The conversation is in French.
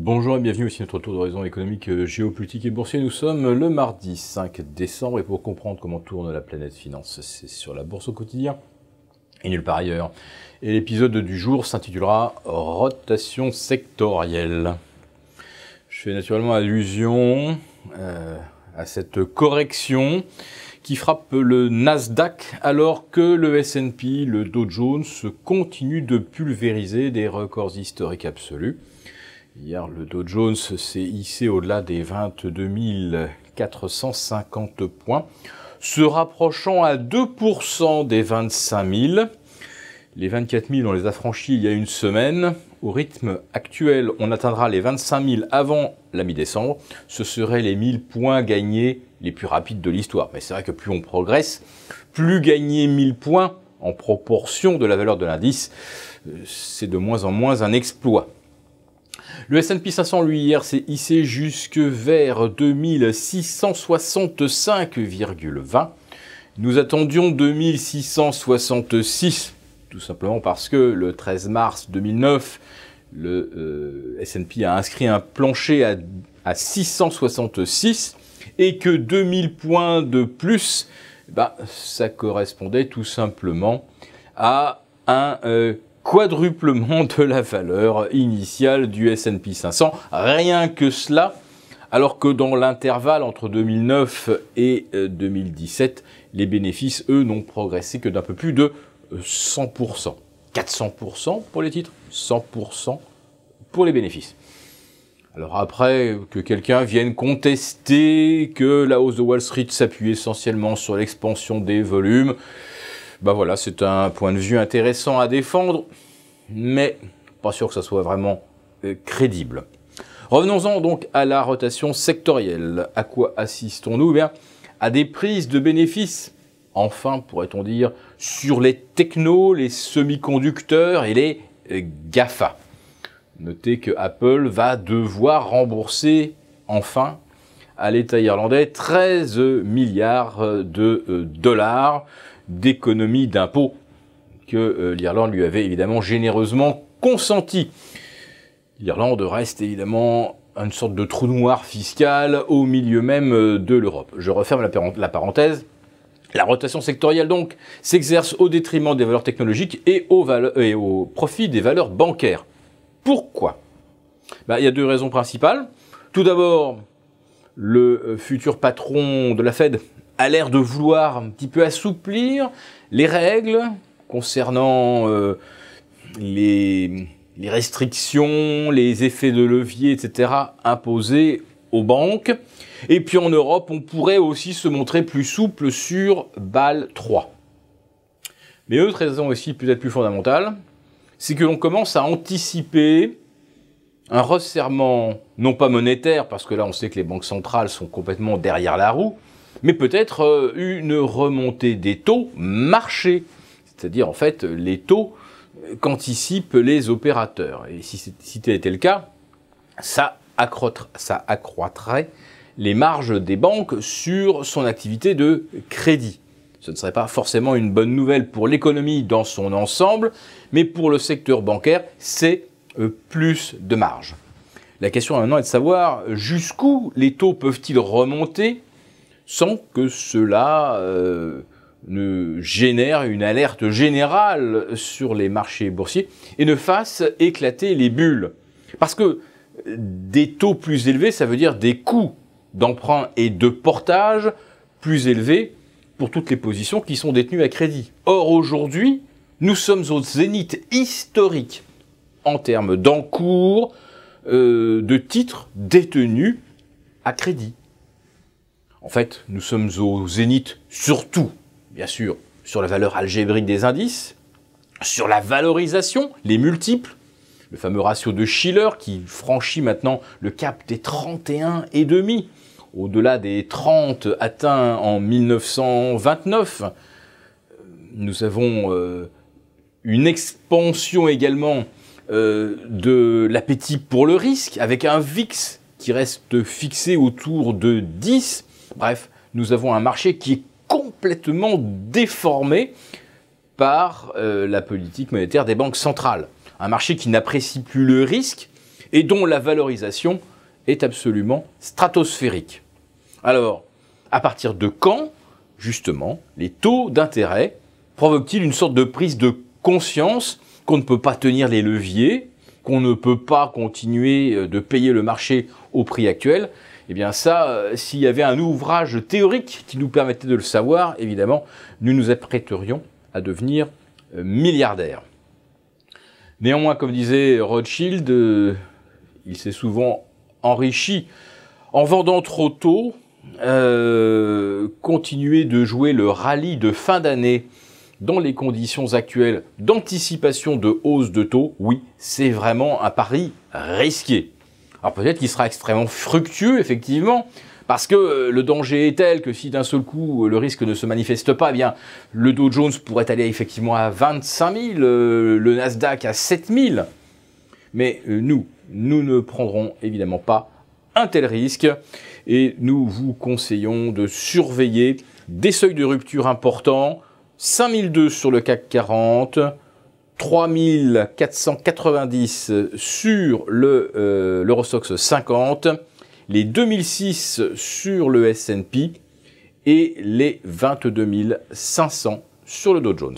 Bonjour et bienvenue aussi à notre tour d'horizon économique, géopolitique et boursier. Nous sommes le mardi 5 décembre et pour comprendre comment tourne la planète finance, c'est sur la bourse au quotidien et nulle part ailleurs. Et l'épisode du jour s'intitulera Rotation sectorielle. Je fais naturellement allusion à cette correction qui frappe le Nasdaq alors que le S&P, le Dow Jones, continue de pulvériser des records historiques absolus. Hier, le Dow Jones s'est hissé au-delà des 22 450 points, se rapprochant à 2% des 25 000. Les 24 000, on les a franchis il y a une semaine. Au rythme actuel, on atteindra les 25 000 avant la mi-décembre. Ce seraient les 1000 points gagnés les plus rapides de l'histoire. Mais c'est vrai que plus on progresse, plus gagner 1000 points en proportion de la valeur de l'indice, c'est de moins en moins un exploit. Le S&P 500, lui, hier, s'est hissé jusque vers 2665,20. Nous attendions 2666, tout simplement parce que le 13 mars 2009, le S&P a inscrit un plancher à 666 et que 2000 points de plus, ça correspondait tout simplement à un quadruplement de la valeur initiale du S&P 500, rien que cela, alors que dans l'intervalle entre 2009 et 2017, les bénéfices, eux, n'ont progressé que d'un peu plus de 100%. 400% pour les titres, 100% pour les bénéfices. Alors après, que quelqu'un vienne contester que la hausse de Wall Street s'appuie essentiellement sur l'expansion des volumes, voilà, c'est un point de vue intéressant à défendre, mais pas sûr que ça soit vraiment crédible. Revenons-en donc à la rotation sectorielle. À quoi assistons-nous ? À des prises de bénéfices, enfin, pourrait-on dire, sur les technos, les semi-conducteurs et les GAFA. Notez que Apple va devoir rembourser, enfin, à l'État irlandais 13 milliards de dollars d'économies d'impôts que l'Irlande lui avait évidemment généreusement consenti. L'Irlande reste évidemment une sorte de trou noir fiscal au milieu même de l'Europe. Je referme la parenthèse. La rotation sectorielle donc s'exerce au détriment des valeurs technologiques et au profit des valeurs bancaires. Pourquoi ? Il y a deux raisons principales. Tout d'abord, le futur patron de la Fed a l'air de vouloir un petit peu assouplir les règles concernant les restrictions, les effets de levier, etc. imposés aux banques. Et puis en Europe, on pourrait aussi se montrer plus souple sur Bâle 3. Mais autre raison aussi peut-être plus fondamentale, c'est que l'on commence à anticiper un resserrement, non pas monétaire, parce que là on sait que les banques centrales sont complètement derrière la roue, mais peut-être une remontée des taux marché, c'est-à-dire en fait les taux qu'anticipent les opérateurs. Et si tel était le cas, ça accroîtrait les marges des banques sur son activité de crédit. Ce ne serait pas forcément une bonne nouvelle pour l'économie dans son ensemble, mais pour le secteur bancaire, c'est plus de marge. La question maintenant est de savoir jusqu'où les taux peuvent-ils remonter sans que cela ne génère une alerte générale sur les marchés boursiers et ne fasse éclater les bulles. Parce que des taux plus élevés, ça veut dire des coûts d'emprunt et de portage plus élevés pour toutes les positions qui sont détenues à crédit. Or, aujourd'hui, nous sommes au zénith historique en termes d'encours de titres détenus à crédit. En fait, nous sommes au zénith surtout, bien sûr, sur la valeur algébrique des indices, sur la valorisation, les multiples, le fameux ratio de Shiller qui franchit maintenant le cap des 31,5, au-delà des 30 atteints en 1929. Nous avons une expansion également de l'appétit pour le risque, avec un VIX qui reste fixé autour de 10. Bref, nous avons un marché qui est complètement déformé par la politique monétaire des banques centrales. Un marché qui n'apprécie plus le risque et dont la valorisation est absolument stratosphérique. Alors, à partir de quand, justement, les taux d'intérêt provoquent-ils une sorte de prise de conscience qu'on ne peut pas tenir les leviers, qu'on ne peut pas continuer de payer le marché au prix actuel? Eh bien ça, s'il y avait un ouvrage théorique qui nous permettait de le savoir, évidemment, nous nous apprêterions à devenir milliardaires. Néanmoins, comme disait Rothschild, il s'est souvent enrichi en vendant trop tôt. Continuer de jouer le rallye de fin d'année dans les conditions actuelles d'anticipation de hausse de taux, oui, c'est vraiment un pari risqué. Alors peut-être qu'il sera extrêmement fructueux, effectivement, parce que le danger est tel que si d'un seul coup le risque ne se manifeste pas, eh bien le Dow Jones pourrait aller effectivement à 25 000, le Nasdaq à 7 000. Mais nous ne prendrons évidemment pas un tel risque et nous vous conseillons de surveiller des seuils de rupture importants, 5002 sur le CAC 40, 3490 sur l'Eurostoxx 50, les 2006 sur le S&P et les 22 500 sur le Dow Jones.